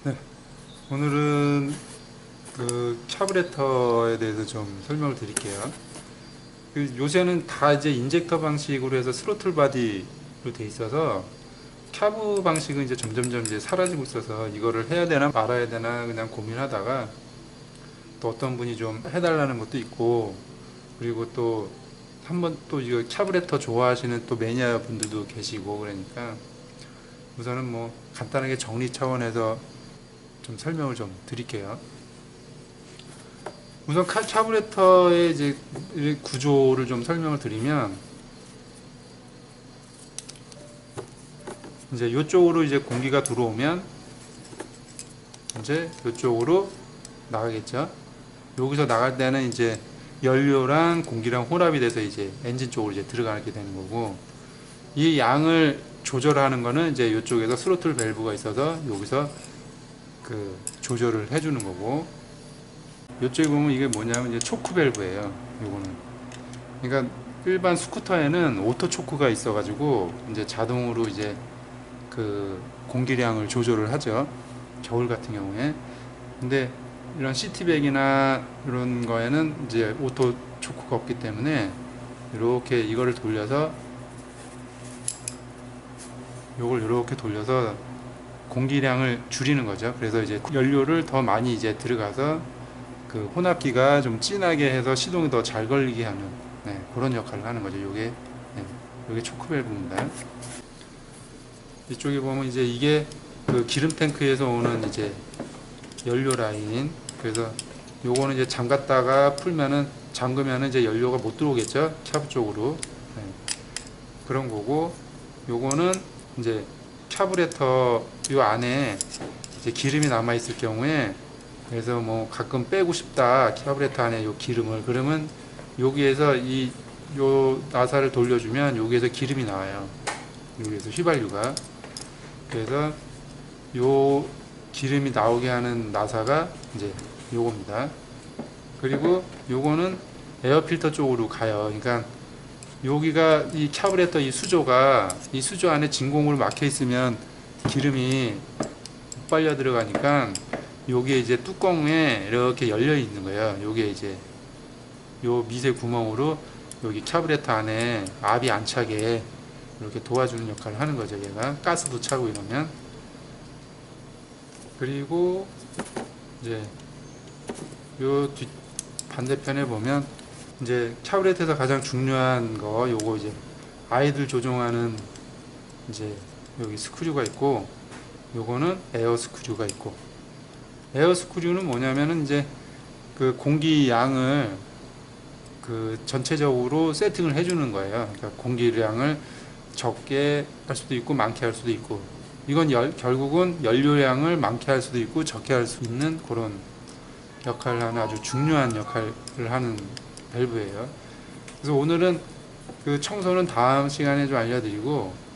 네, 오늘은 그 카브레터에 대해서 좀 설명을 드릴게요. 요새는 다 이제 인젝터 방식으로 해서 스로틀 바디로 돼 있어서 캬브 방식은 이제 점점점 이제 사라지고 있어서 이거를 해야 되나 말아야 되나 그냥 고민하다가 또 어떤 분이 좀 해달라는 것도 있고, 그리고 또 한번 또 이거 카브레터 좋아하시는 또 매니아 분들도 계시고, 그러니까 우선은 뭐 간단하게 정리 차원에서 좀 설명을 좀 드릴게요. 우선 카브레터의 이제 구조를 좀 설명을 드리면, 이제 이쪽으로 이제 공기가 들어오면 이제 이쪽으로 나가겠죠. 여기서 나갈 때는 이제 연료랑 공기랑 혼합이 돼서 이제 엔진 쪽으로 이제 들어가게 되는 거고, 이 양을 조절하는 거는 이제 이쪽에서 스로틀 밸브가 있어서 여기서 그 조절을 해주는 거고, 이쪽에 보면 이게 뭐냐면 이제 초크 밸브예요. 요거는 그러니까 일반 스쿠터에는 오토 초크가 있어가지고 이제 자동으로 이제 그 공기량을 조절을 하죠. 겨울 같은 경우에. 근데 이런 시티백이나 이런 거에는 이제 오토 초크가 없기 때문에 이렇게 이거를 돌려서 요걸 이렇게 돌려서 공기량을 줄이는 거죠. 그래서 이제 연료를 더 많이 이제 들어가서 그 혼합기가 좀 진하게 해서 시동이 더 잘 걸리게 하는, 네, 그런 역할을 하는 거죠. 요게, 네, 요게 초크 밸브입니다. 이쪽에 보면 이제 이게 그 기름 탱크에서 오는 이제 연료 라인. 그래서 요거는 이제 잠갔다가 풀면은, 잠그면은 이제 연료가 못 들어오겠죠. 캬브 쪽으로. 네, 그런 거고, 요거는 이제 카브레터 요 안에 이제 기름이 남아 있을 경우에, 그래서 뭐 가끔 빼고 싶다, 카브레터 안에 요 기름을, 그러면 여기에서 요 나사를 돌려주면 여기에서 기름이 나와요. 여기에서 휘발유가. 그래서 요 기름이 나오게 하는 나사가 이제 요겁니다. 그리고 요거는 에어 필터 쪽으로 가요. 그러니까 여기가 이 카브레터 이 수조가, 이 수조 안에 진공으로 막혀 있으면 기름이 못 빨려 들어가니까 여기에 이제 뚜껑에 이렇게 열려 있는 거예요. 요게 이제 요 미세 구멍으로 여기 카브레터 안에 압이 안 차게 이렇게 도와주는 역할을 하는 거죠. 얘가 가스도 차고 이러면. 그리고 이제 요 뒷 반대편에 보면 이제 카브레터에서 가장 중요한 거, 요거 이제 아이들 조종하는 이제 여기 스크류가 있고, 요거는 에어 스크류가 있고, 에어 스크류는 뭐냐면은 이제 그 공기 양을 그 전체적으로 세팅을 해주는 거예요. 그러니까 공기량을 적게 할 수도 있고 많게 할 수도 있고, 이건 결국은 연료량을 많게 할 수도 있고 적게 할 수 있는 그런 역할을 하는 아주 중요한 역할을 하는 밸브예요. 그래서 오늘은 그 청소는 다음 시간에 좀 알려드리고,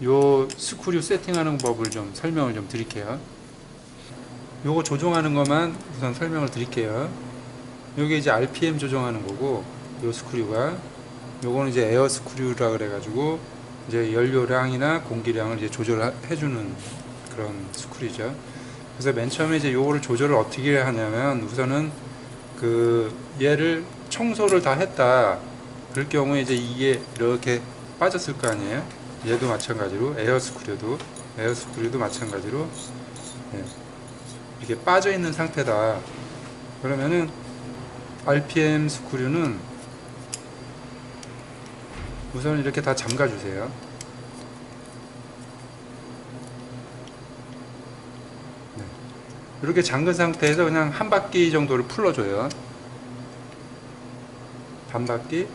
요 스크류 세팅하는 법을 좀 설명을 좀 드릴게요. 요거 조종하는 것만 우선 설명을 드릴게요. 요게 이제 RPM 조정하는 거고, 요 스크류가, 요거는 이제 에어 스크류라 그래가지고 이제 연료량이나 공기량을 이제 조절해주는 그런 스크류죠. 그래서 맨 처음에 이제 요거를 조절을 어떻게 하냐면, 우선은 그 얘를 청소를 다 했다 그럴 경우에 이제 이게 이렇게 빠졌을 거 아니에요. 얘도 마찬가지로 에어 스크류도 마찬가지로, 예, 이렇게 빠져 있는 상태다. 그러면은 RPM 스크류는 우선 이렇게 다 잠가 주세요. 네. 이렇게 잠근 상태에서 그냥 한 바퀴 정도를 풀어줘요. 반 바퀴,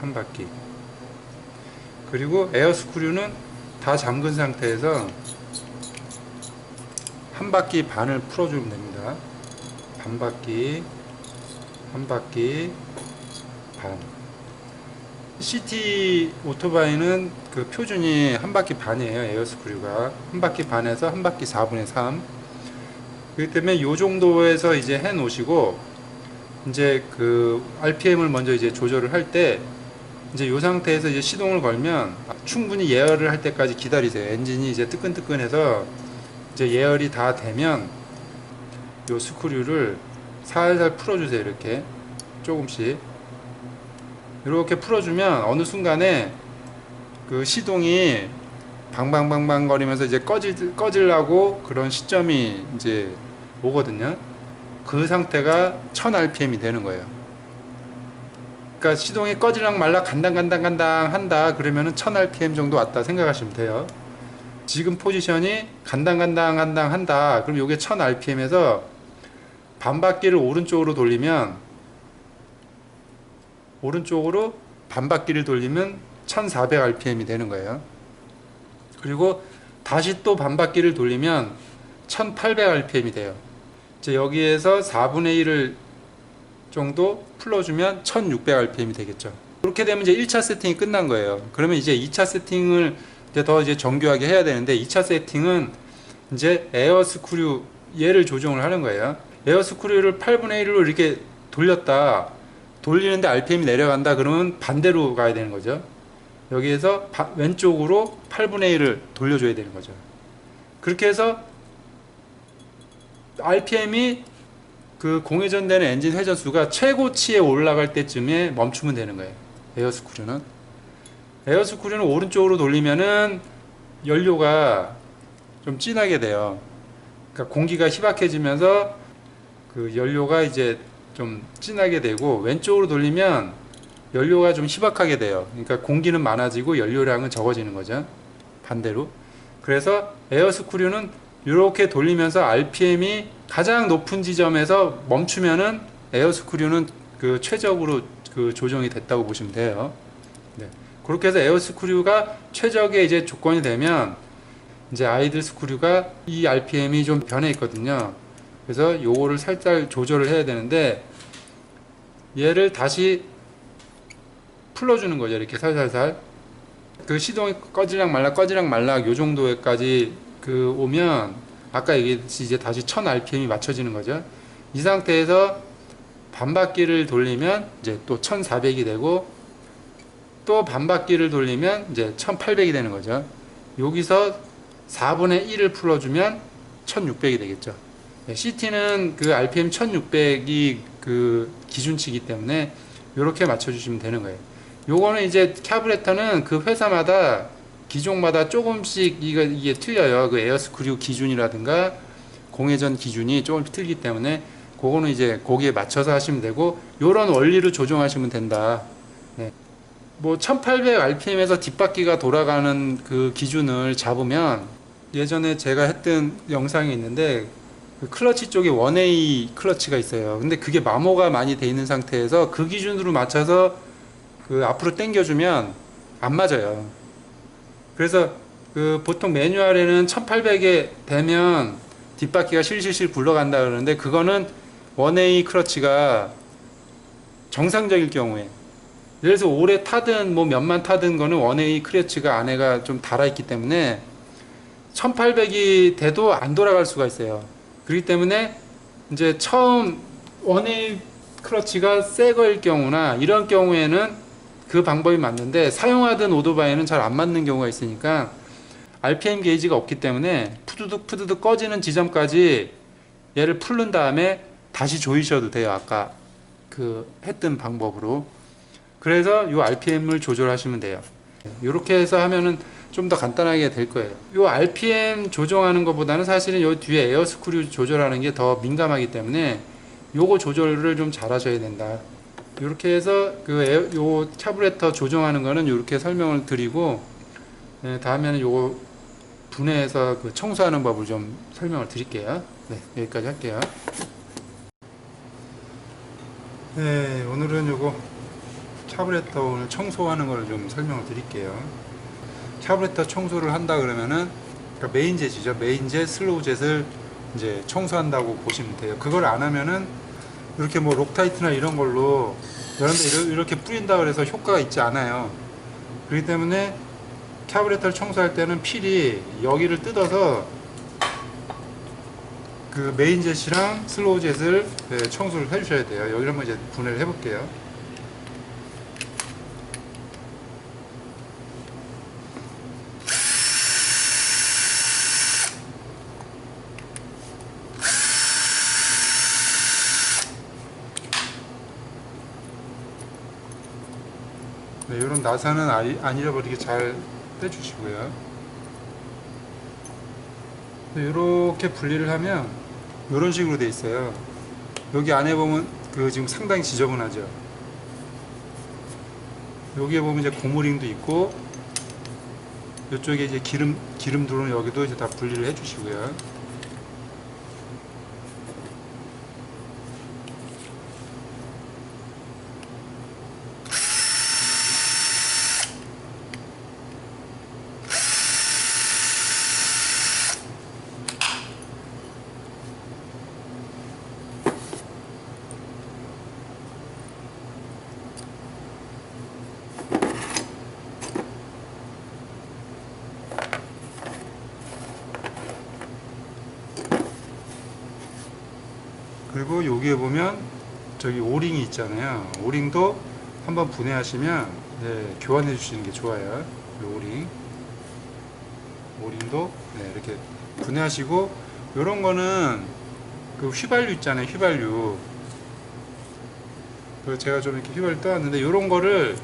한 바퀴. 그리고 에어 스크류는 다 잠근 상태에서 한 바퀴 반을 풀어주면 됩니다. 반 바퀴, 한 바퀴 반. CT 오토바이는 그 표준이 한 바퀴 반이에요. 에어 스크류가 한 바퀴 반에서 한 바퀴 4분의 3. 그렇기 때문에 요 정도에서 이제 해 놓으시고, 이제 그 RPM을 먼저 이제 조절을 할 때, 이제 요 상태에서 이제 시동을 걸면 충분히 예열을 할 때까지 기다리세요. 엔진이 이제 뜨끈뜨끈해서 이제 예열이 다 되면 요 스크류를 살살 풀어주세요. 이렇게 조금씩 이렇게 풀어주면 어느 순간에 그 시동이 방방방방 거리면서 이제 꺼질라고 그런 시점이 이제 오거든요. 그 상태가 1000rpm이 되는 거예요. 그러니까 시동이 꺼질랑 말라 간당간당 한다 그러면은 1000rpm 정도 왔다 생각하시면 돼요. 지금 포지션이 간당간당 한다 그럼 요게 1000rpm에서 반바퀴를 오른쪽으로 돌리면 오른쪽으로 반바퀴를 돌리면 1400rpm이 되는 거예요. 그리고 다시 또 반바퀴를 돌리면 1800rpm이 돼요. 이제 여기에서 4분의 1을 정도 풀어주면 1600rpm이 되겠죠. 그렇게 되면 이제 1차 세팅이 끝난 거예요. 그러면 이제 2차 세팅을 이제 정교하게 해야 되는데 2차 세팅은 이제 에어 스크류 얘를 조정을 하는 거예요. 에어 스크류를 8분의 1로 이렇게 돌리는데 rpm이 내려간다 그러면 반대로 가야 되는 거죠. 여기에서 왼쪽으로 8분의 1을 돌려줘야 되는 거죠. 그렇게 해서 rpm이 그 공회전되는 엔진 회전수가 최고치에 올라갈 때쯤에 멈추면 되는 거예요. 에어스크류는 오른쪽으로 돌리면은 연료가 좀 진하게 돼요. 그러니까 공기가 희박해지면서 그 연료가 이제 좀 진하게 되고, 왼쪽으로 돌리면 연료가 좀 희박하게 돼요. 그러니까 공기는 많아지고 연료량은 적어지는 거죠. 반대로. 그래서 에어스크류는 이렇게 돌리면서 RPM이 가장 높은 지점에서 멈추면은 에어스크류는 그 최적으로 그 조정이 됐다고 보시면 돼요. 네. 그렇게 해서 에어스크류가 최적의 이제 조건이 되면 이제 아이들 스크류가 이 RPM이 좀 변해 있거든요. 그래서 요거를 살짝 조절을 해야 되는데 얘를 다시 풀어주는 거죠. 이렇게 살살살. 그 시동이 꺼지락 말락 요 정도까지 그 오면 아까 얘기했듯이 이제 다시 1000rpm이 맞춰지는 거죠. 이 상태에서 반바퀴를 돌리면 이제 또 1400이 되고, 또 반바퀴를 돌리면 이제 1800이 되는 거죠. 여기서 4분의 1을 풀어주면 1600이 되겠죠. CT는 그 RPM 1600이 그 기준치이기 때문에 이렇게 맞춰주시면 되는 거예요. 요거는 이제 카브레터는 그 회사마다 기종마다 조금씩 이게 틀려요. 그 에어스크류 기준이라든가 공회전 기준이 조금 틀리기 때문에 그거는 이제 거기에 맞춰서 하시면 되고, 요런 원리로 조정하시면 된다. 네. 뭐 1800rpm에서 뒷바퀴가 돌아가는 그 기준을 잡으면, 예전에 제가 했던 영상이 있는데 그 클러치 쪽에 1A 클러치가 있어요. 근데 그게 마모가 많이 돼 있는 상태에서 그 기준으로 맞춰서 그 앞으로 당겨주면 안 맞아요. 그래서 그 보통 매뉴얼에는 1800에 되면 뒷바퀴가 실실실 굴러간다 그러는데, 그거는 1A 클러치가 정상적일 경우에, 예를 들어서 오래 타든 뭐 몇만 타든 거는 1A 클러치가 안에가 좀 달아있기 때문에 1800이 돼도 안 돌아갈 수가 있어요. 그렇기 때문에 이제 처음 1A 클러치가 새 거일 경우나 이런 경우에는 그 방법이 맞는데, 사용하던 오토바이는 잘 안 맞는 경우가 있으니까 RPM 게이지가 없기 때문에 푸드득 꺼지는 지점까지 얘를 풀른 다음에 다시 조이셔도 돼요. 아까 그 했던 방법으로. 그래서 이 RPM을 조절하시면 돼요. 이렇게 해서 하면은 좀 더 간단하게 될 거예요. 이 RPM 조정하는 것보다는 사실은 이 뒤에 에어 스크류 조절하는 게 더 민감하기 때문에 요거 조절을 좀 잘 하셔야 된다. 이렇게 해서 요 카브레터 조정하는 거는 이렇게 설명을 드리고, 다음에는 요거 분해해서 그 청소하는 법을 좀 설명을 드릴게요. 네, 여기까지 할게요. 네, 오늘은 요거 카브레터 오늘 청소하는 걸 좀 설명을 드릴게요. 카브레터 청소를 한다 그러면은, 그러니까 메인젯이죠. 메인젯, 슬로우젯을 이제 청소한다고 보시면 돼요. 그걸 안 하면은 이렇게 뭐 록타이트나 이런 걸로 여러분들 이렇게 뿌린다 그래서 효과가 있지 않아요. 그렇기 때문에 카브레터를 청소할 때는 필히 여기를 뜯어서 그 메인젯이랑 슬로우젯을 청소를 해 주셔야 돼요. 여기를 한번 이제 분해를 해 볼게요. 네, 이런 나사는 안 잃어버리게 잘 빼주시고요. 이렇게 분리를 하면 이런 식으로 돼 있어요. 여기 안에 보면 지금 상당히 지저분하죠. 여기에 보면 이제 고무링도 있고, 이쪽에 이제 기름 들어오는 여기도 이제 다 분리를 해주시고요. 그리고 여기에 보면 저기 오링이 있잖아요. 오링도 한번 분해하시면 네, 교환해 주시는 게 좋아요. 오링도 네, 이렇게 분해하시고, 요런 거는 그 휘발유 있잖아요. 휘발유. 제가 좀 이렇게 휘발유 떠왔는데, 요런 거를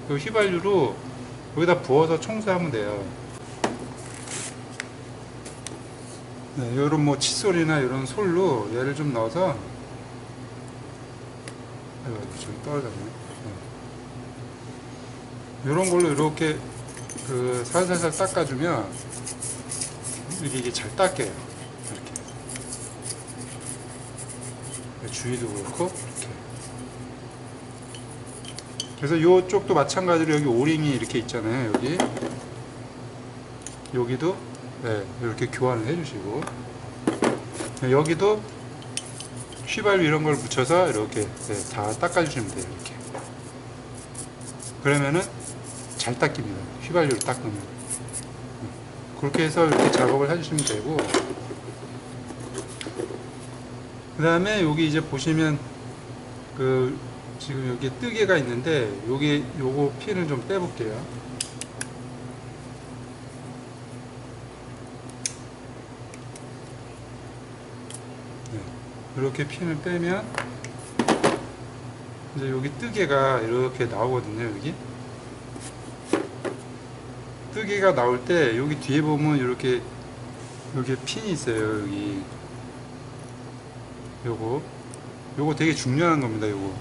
그 휘발유로 여기다 부어서 청소하면 돼요. 네, 요런 뭐 칫솔이나 이런 솔로 얘를 좀 넣어서, 아이고, 좀 떨어졌네. 네. 요런 걸로 이렇게 살살살 닦아주면 이게 잘 닦여요. 이렇게. 주위도 그렇고, 이렇게. 그래서 이쪽도 마찬가지로 여기 오링이 이렇게 있잖아요. 여기도 네, 이렇게 교환을 해주시고, 여기도 휘발유 이런 걸 묻혀서 이렇게 네, 다 닦아주시면 돼요. 이렇게. 그러면은 잘 닦입니다. 휘발유를 닦으면. 그렇게 해서 이렇게 작업을 해주시면 되고, 그 다음에 여기 이제 보시면 지금 여기 뜨개가 있는데, 요거 핀을 좀 떼볼게요. 이렇게 핀을 빼면 이제 여기 뜨개가 이렇게 나오거든요. 뜨개가 나올 때 여기 뒤에 보면 이렇게 여기 핀이 있어요. 요거 되게 중요한 겁니다. 요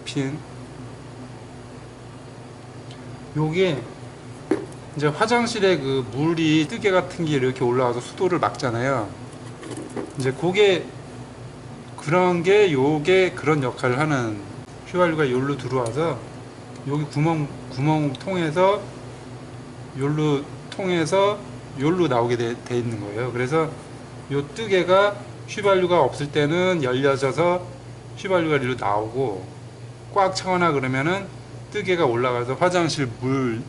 핀. 요게 이제 화장실에 그 물이 뜨개 같은 게 이렇게 올라와서 수도를 막잖아요. 이제 요게 그런 역할을 하는, 휘발유가 여기로 들어와서 여기 구멍 통해서 여기로 나오게 돼 있는 거예요. 그래서 요 뜨개가 휘발유가 없을 때는 열려져서 휘발유가 여기로 나오고, 꽉 차거나 그러면은 뜨개가 올라가서 화장실 물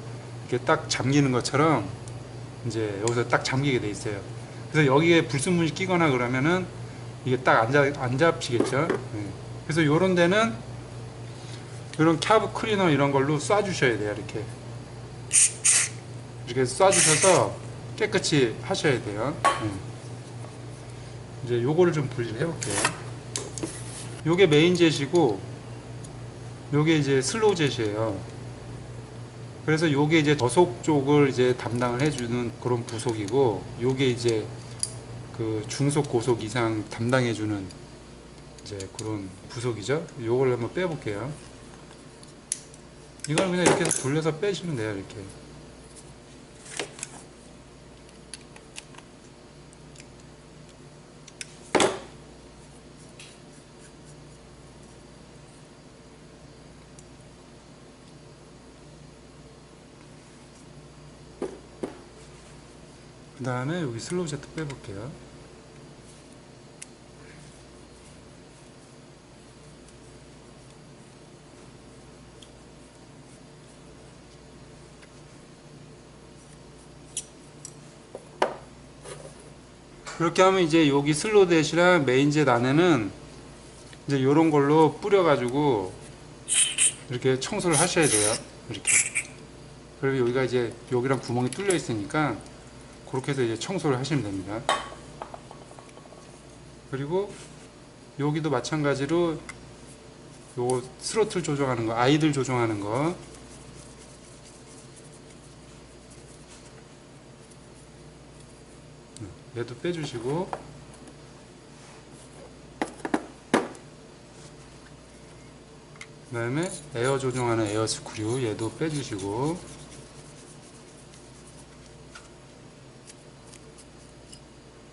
이렇게 딱 잠기는 것처럼 이제 여기서 딱 잠기게 돼 있어요. 그래서 여기에 불순물이 끼거나 그러면은 이게 딱 안 잡히겠죠. 네. 그래서 요런 데는 이런 캬브 클리너 이런 걸로 쏴주셔야 돼요. 이렇게 쏴주셔서 깨끗이 하셔야 돼요. 네. 이제 요거를 좀 분리를 해볼게요. 요게 메인 젯이고, 요게 이제 슬로우 젯이에요. 그래서 요게 이제 저속 쪽을 이제 담당을 해주는 그런 부속이고, 요게 이제 중속 고속 이상 담당해주는 이제 그런 부속이죠. 요걸 한번 빼볼게요. 이걸 그냥 이렇게 돌려서 빼시면 돼요. 이렇게. 그 다음에 여기 슬로우 제트 빼볼게요. 그렇게 하면 이제 여기 슬로우 젯이랑 메인 젯 안에는 이제 이런 걸로 뿌려가지고 이렇게 청소를 하셔야 돼요. 이렇게. 그리고 여기가 이제 여기랑 구멍이 뚫려 있으니까 그렇게 해서 이제 청소를 하시면 됩니다. 그리고 여기도 마찬가지로 요거 스로틀 조정하는 거, 아이들 조정하는 거. 얘도 빼주시고, 그 다음에 에어 조정하는 에어 스크류 얘도 빼주시고,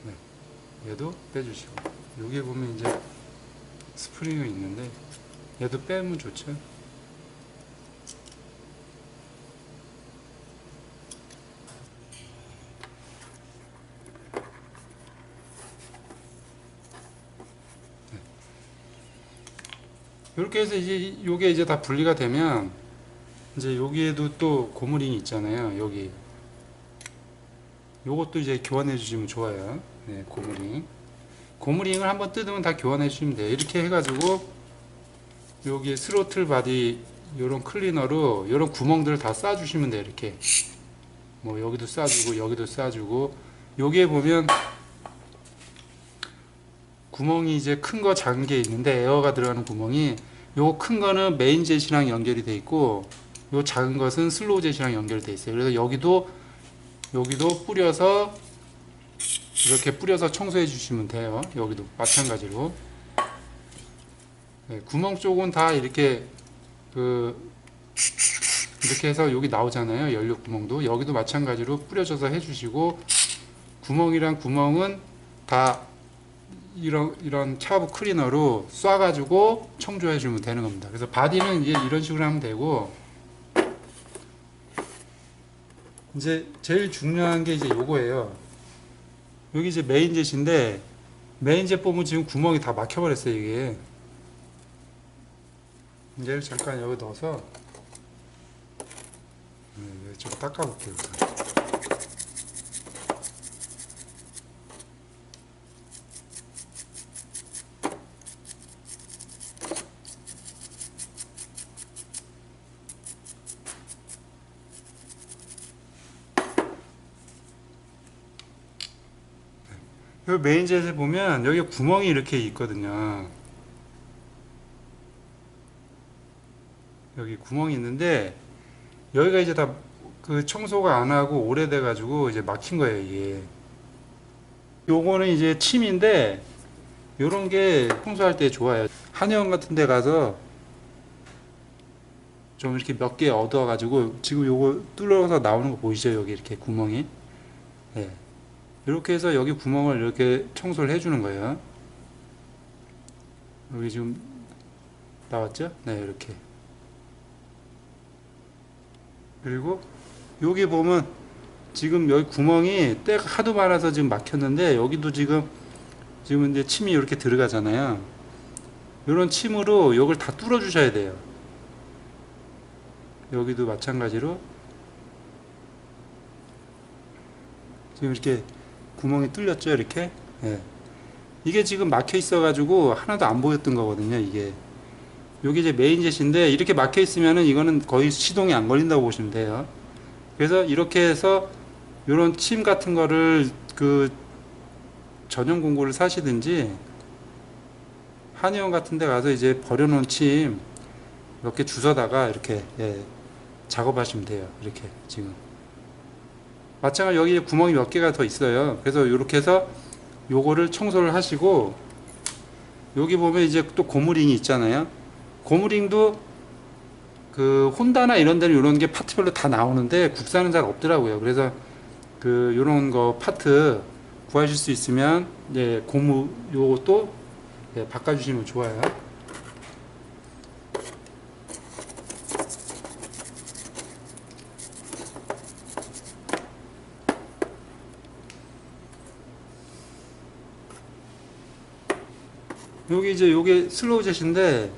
네, 얘도 빼주시고, 여기 보면 이제 스프링이 있는데 얘도 빼면 좋죠. 이렇게 해서 이제 요게 이제 다 분리가 되면 이제 여기에도 또 고무링이 있잖아요. 여기 요것도 이제 교환해 주시면 좋아요. 네, 고무링을 한번 뜯으면 다 교환해 주시면 돼요. 이렇게 해가지고 여기 스로틀 바디 요런 클리너로 요런 구멍들을 다 쏴 주시면 돼요. 이렇게 뭐 여기도 쏴주고 여기도 쏴주고, 여기에 보면 구멍이 이제 큰 거 작은 게 있는데 에어가 들어가는 구멍이, 요 큰 거는 메인 젯이랑 연결이 돼 있고 요 작은 것은 슬로우 젯이랑 연결이 돼 있어요. 그래서 여기도 뿌려서 이렇게 뿌려서 청소해 주시면 돼요. 여기도 마찬가지로. 네, 구멍 쪽은 다 이렇게 이렇게 해서 여기 나오잖아요. 연료 구멍도 여기도 마찬가지로 뿌려줘서 해주시고, 구멍이랑 구멍은 다 이런 차브 클리너로 쏴가지고 청소해 주면 되는 겁니다. 그래서 바디는 이제 이런 식으로 하면 되고, 이제 제일 중요한 게 이제 요거예요. 여기 이제 메인젯인데, 메인젯 보면 지금 구멍이 다 막혀버렸어요. 이게 얘를 잠깐 여기 넣어서 좀 닦아볼게요. 우선. 이 메인젯을 보면 여기 구멍이 이렇게 있거든요. 여기 구멍이 있는데 여기가 이제 다 그 청소가 안 하고 오래돼 가지고 이제 막힌 거예요. 이게 요거는 이제 침인데 요런 게 청소할 때 좋아요. 한의원 같은 데 가서 좀 이렇게 몇 개 얻어 가지고, 지금 요거 뚫어서 나오는 거 보이시죠? 여기 이렇게 구멍이. 네. 이렇게 해서 여기 구멍을 이렇게 청소를 해주는 거예요. 여기 지금 나왔죠? 네, 이렇게. 그리고 여기 보면 지금 여기 구멍이 때가 하도 많아서 지금 막혔는데, 여기도 지금 이제 침이 이렇게 들어가잖아요. 이런 침으로 이걸 다 뚫어 주셔야 돼요. 여기도 마찬가지로 지금 이렇게 구멍이 뚫렸죠, 이렇게. 예. 이게 지금 막혀 있어 가지고 하나도 안 보였던 거거든요. 이게 여기 이제 메인젯인데 이렇게 막혀 있으면은 이거는 거의 시동이 안 걸린다고 보시면 돼요. 그래서 이렇게 해서 이런 침 같은 거를 그 전용 공구를 사시든지 한의원 같은 데 가서 이제 버려놓은 침 이렇게 주워다가 이렇게 작업하시면 돼요. 이렇게 지금 마찬가지로 여기 구멍이 몇 개가 더 있어요. 그래서 이렇게 해서 요거를 청소를 하시고, 여기 보면 이제 또 고무링이 있잖아요. 고무링도 그 혼다나 이런 데는 이런 게 파트별로 다 나오는데 국산은 잘 없더라고요. 그래서 그 요런 거 파트 구하실 수 있으면 이제 고무 요것도 바꿔주시면 좋아요. 여기 이제 요게 슬로우 젯인데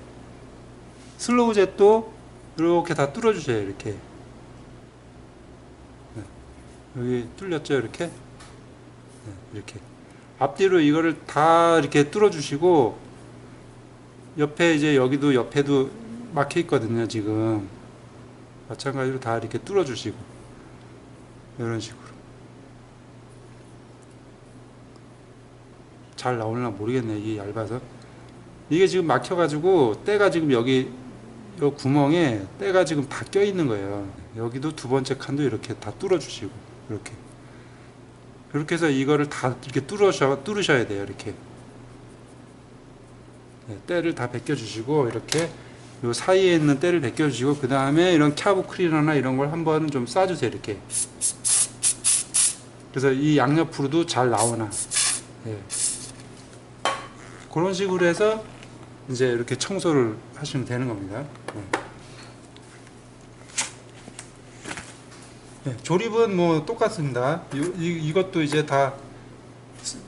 슬로우 젯도 이렇게 다 뚫어 주세요. 이렇게 여기 뚫렸죠. 이렇게 이렇게 앞뒤로 이거를 다 이렇게 뚫어 주시고, 옆에 이제 여기도 옆에도 막혀 있거든요. 지금 마찬가지로 다 이렇게 뚫어 주시고, 이런 식으로 잘 나오려나 모르겠네. 이게 얇아서. 이게 지금 막혀가지고 때가 지금 여기 요 구멍에 때가 지금 다 껴 있는 거예요. 여기도 두 번째 칸도 이렇게 다 뚫어 주시고 이렇게 해서 이거를 다 이렇게 뚫으셔야 돼요. 이렇게 때를 다 벗겨 주시고 이렇게 요 사이에 있는 때를 벗겨 주시고 그 다음에 이런 캬브 클리너나 이런 걸 한번 좀 쏴주세요. 이렇게. 그래서 이 양옆으로도 잘 나오나. 예. 그런 식으로 해서 이제 이렇게 청소를 하시면 되는 겁니다. 네, 조립은 뭐 똑같습니다. 이것도 이제 다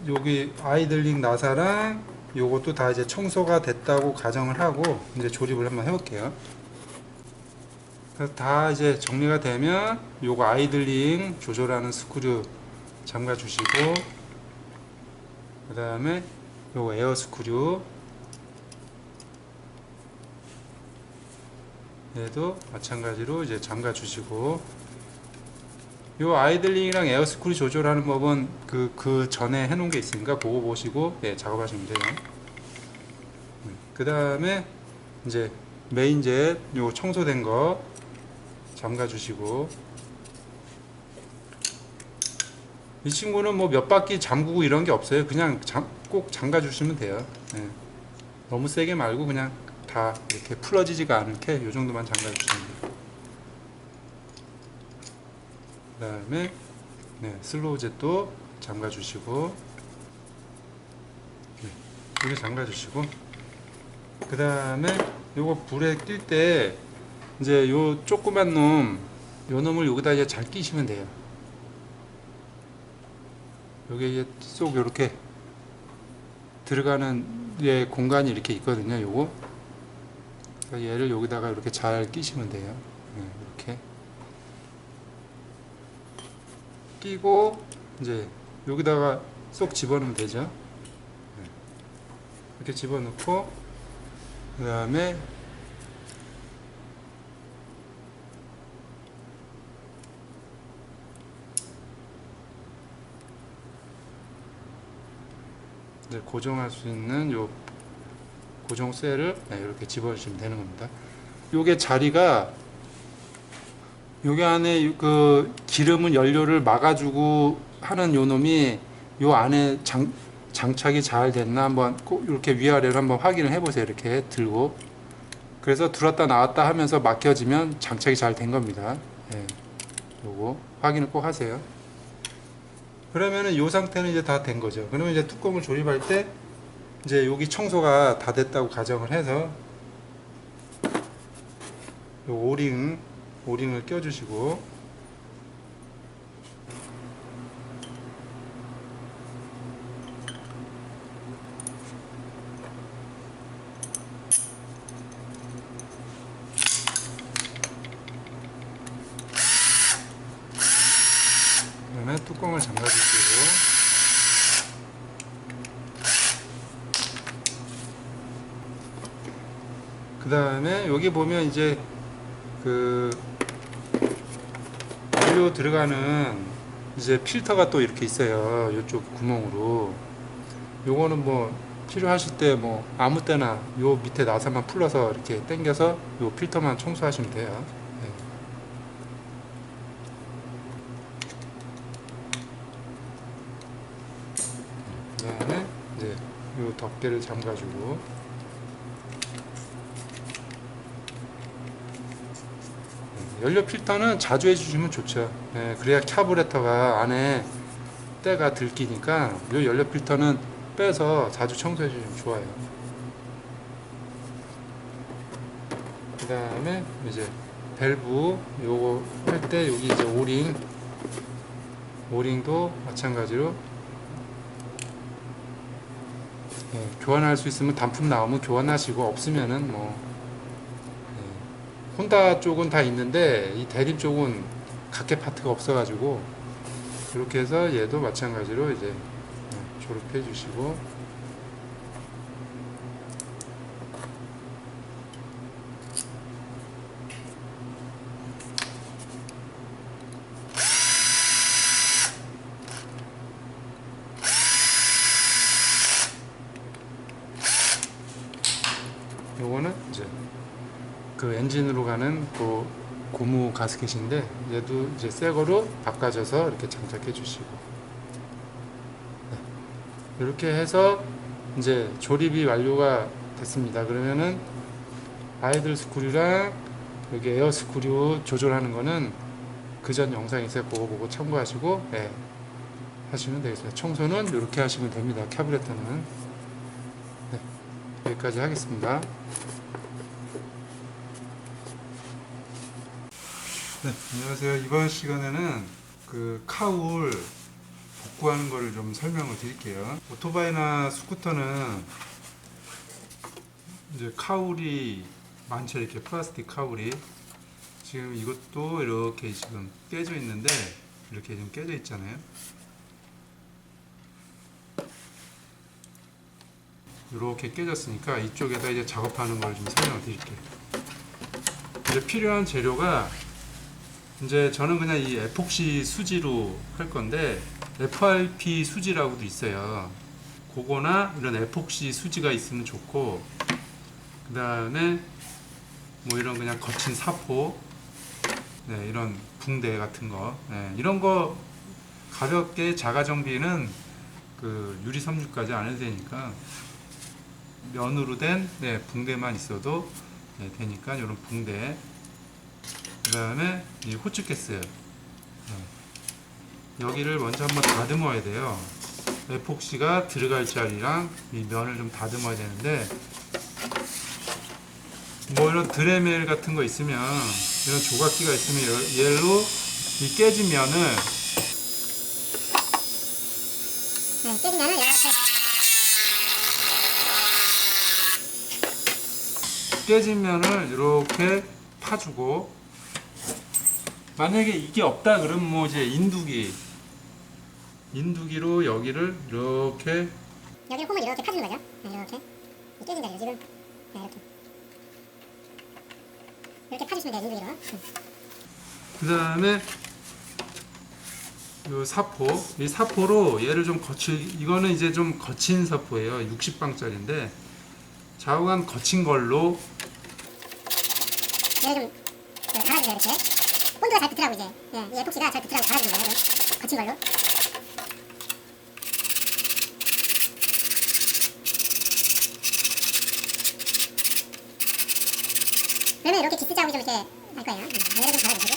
여기 아이들링 나사랑 요것도 다 이제 청소가 됐다고 가정을 하고 이제 조립을 한번 해볼게요. 그래서 다 이제 정리가 되면 요거 아이들링 조절하는 스크류 잠가 주시고 그 다음에 요거 에어 스크류 얘도 마찬가지로 이제 잠가 주시고 요 아이들링이랑 에어 스크류 조절하는 법은 그 전에 해놓은 게 있으니까 그거 보시고 작업하시면 돼요. 그 다음에 이제 메인젯 요 청소된 거 잠가 주시고 이 친구는 뭐 몇 바퀴 잠그고 이런 게 없어요. 그냥 꼭 잠가 주시면 돼요. 너무 세게 말고 그냥 다 이렇게 풀어지지가 않게 요 정도만 잠가 주시면 돼요. 그 다음에 슬로우 젯도 잠가 주시고 여기 잠가 주시고 그 다음에 요거 불에 낄 때 이제 요 조그만 요 놈을 여기다 이제 잘 끼시면 돼요. 여기 이제 쏙 요렇게 들어가는 공간이 이렇게 있거든요. 요거 그러니까 얘를 여기다가 이렇게 잘 끼시면 돼요. 이렇게 끼고 이제 여기다가 쏙 집어넣으면 되죠. 이렇게 집어넣고 그 다음에 이제 고정할 수 있는 요 고정 셀을 이렇게 집어주시면 되는 겁니다. 요게 자리가 여기 안에 그 기름은 연료를 막아주고 하는 요 놈이 요 안에 장착이 잘 됐나 한번 꼭 이렇게 위아래로 한번 확인을 해보세요. 이렇게 들고 그래서 들었다 나왔다 하면서 막혀지면 장착이 잘 된 겁니다. 요거 확인을 꼭 하세요. 그러면은 요 상태는 이제 다 된 거죠. 그러면 이제 뚜껑을 조립할 때 이제 여기 청소가 다 됐다고 가정을 해서 요 오링을 껴주시고 그다음에 뚜껑을 잠가주시고 그 다음에 여기 보면 이제 그 연료 들어가는 이제 필터가 또 이렇게 있어요. 이쪽 구멍으로. 요거는 뭐 필요하실 때 뭐 아무 때나 요 밑에 나사만 풀러서 이렇게 당겨서 요 필터만 청소하시면 돼요. 그 다음에 이제 요 덮개를 잠가주고 연료 필터는 자주 해주시면 좋죠. 그래야 카부레터가 안에 때가 들키니까 이 연료 필터는 빼서 자주 청소해 주시면 좋아요. 그 다음에 이제 밸브 요거 할 때 여기 이제 오링도 마찬가지로 교환할 수 있으면 단품 나오면 교환하시고 없으면은 뭐 혼다 쪽은 다 있는데 이 대림 쪽은 각계 파트가 없어가지고 이렇게 해서 얘도 마찬가지로 이제 조립해 주시고 그 엔진으로 가는 그 고무 가스켓인데 얘도 이제 새 거로 바꿔줘서 이렇게 장착해 주시고, 네. 이렇게 해서 이제 조립이 완료가 됐습니다. 그러면은 아이들 스크류랑 여기 에어 스크류 조절하는 거는 그전 영상에 있어요. 그거 보고 참고하시고, 네, 하시면 되겠습니다. 청소는 이렇게 하시면 됩니다. 캐브레터는. 네, 여기까지 하겠습니다. 네, 안녕하세요. 이번 시간에는 그 카울 복구하는 거를 좀 설명을 드릴게요. 오토바이나 스쿠터는 이제 카울이 많죠. 이렇게 플라스틱 카울이. 지금 이것도 이렇게 지금 깨져 있는데, 이렇게 좀 깨져 있잖아요. 이렇게 깨졌으니까 이쪽에다 이제 작업하는 걸 좀 설명을 드릴게요. 이제 필요한 재료가, 이제 저는 그냥 이 에폭시 수지로 할 건데 FRP 수지라고도 있어요. 그거나 이런 에폭시 수지가 있으면 좋고, 그 다음에 뭐 이런 그냥 거친 사포, 네, 이런 붕대 같은 거, 네, 이런 거 가볍게 자가 정비는 그 유리 섬유까지 안 해도 되니까 면으로 된, 네, 붕대만 있어도, 네, 되니까 이런 붕대. 그 다음에 이 호축가스, 네, 여기를 먼저 한번 다듬어야 돼요. 에폭시가 들어갈 자리랑 이 면을 좀 다듬어야 되는데, 뭐 이런 드레멜 같은 거 있으면, 이런 조각기가 있으면 얘로 이 깨진 면을, 네, 깨진 면을 이렇게 깨진 면을 이렇게 파주고, 만약에 이게 없다 그러면 뭐 이제 인두기로 여기를 이렇게, 여기 홈을 이렇게 파주는 거죠. 네, 이렇게 이 깨진 자리를 지금, 네, 이렇게 파주시면 돼요. 인두기로. 그 다음에 요 사포, 이 사포로 얘를 좀 이거는 이제 좀 거친 사포예요. 60방짜리인데 좌우간 거친 걸로 얘를 좀 갈아주세요. 이렇게 본드가 잘 붙으라고, 이제, 예, 이 에폭시가 잘 붙으라고 갈아주는 거예요. 좀 거친 걸로. 그러면 이렇게 기스 자국이 좀 이렇게 날 거예요. 얘를 좀 갈아주시고.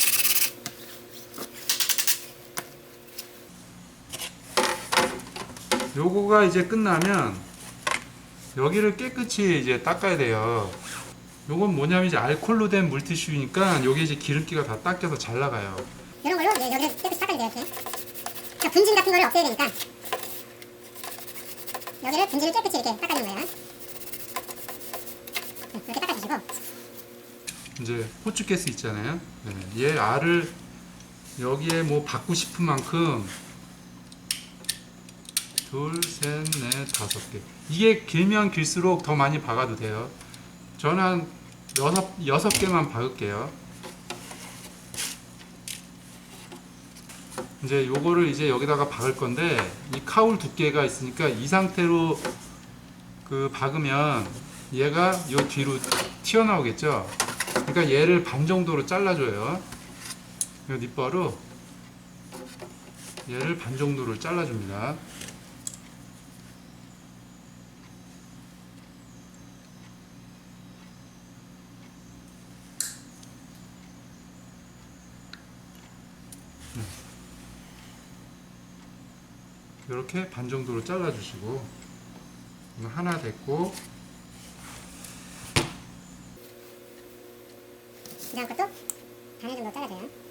요거가 이제 끝나면 여기를 깨끗이 이제 닦아야 돼요. 요건 뭐냐면 이제 알콜로 된 물티슈니까 여기 이제 기름기가 다 닦여서 잘 나가요. 이런 걸로 이제 여기를 깨끗이 닦아야 돼요. 이렇게. 그러니까 분진 같은 거를 없애야 되니까 여기를 분진을 깨끗이 이렇게 닦아주는 거예요. 네, 이렇게 닦아주시고. 이제 호축가스 있잖아요. 네, 얘 알을 여기에 뭐 받고 싶은 만큼 둘, 셋, 넷, 다섯 개. 이게 길면 길수록 더 많이 박아도 돼요. 저는 한 여섯 개만 박을게요. 이제 요거를 이제 여기다가 박을 건데, 이 카울 두께가 있으니까 이 상태로 그 박으면 얘가 요 뒤로 튀어나오겠죠. 그러니까 얘를 반 정도로 잘라줘요. 요 니퍼로 얘를 반 정도로 잘라줍니다. 이렇게 반 정도로 잘라주시고, 하나 됐고, 그 다음 것도 반을 정도 잘라줘요.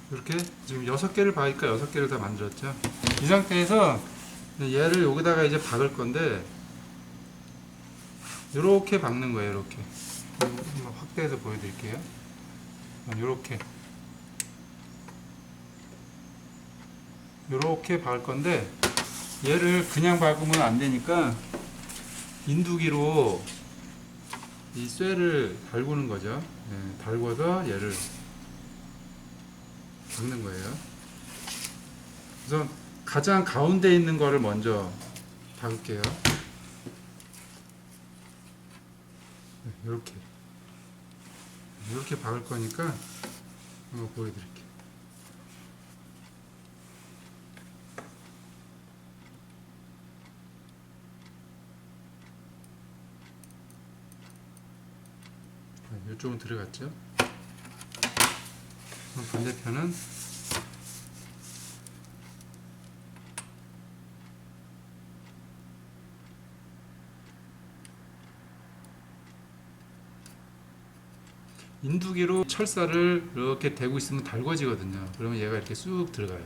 이렇게 지금 6개를 박으니까 6개를 다 만들었죠. 이 상태에서 얘를 여기다가 이제 박을 건데, 이렇게 박는 거예요. 이렇게 한번 확대해서 보여드릴게요. 이렇게 박을 건데, 얘를 그냥 박으면 안 되니까 인두기로 이 쇠를 달구는 거죠. 네, 달궈서 얘를 박는 거예요. 우선 가장 가운데 있는 거를 먼저 박을게요. 네, 이렇게 박을 거니까 한번 보여드릴게요. 이쪽은 들어갔죠. 그럼 반대편은 인두기로 철사를 이렇게 대고 있으면 달궈지거든요. 그러면 얘가 이렇게 쑥 들어가요.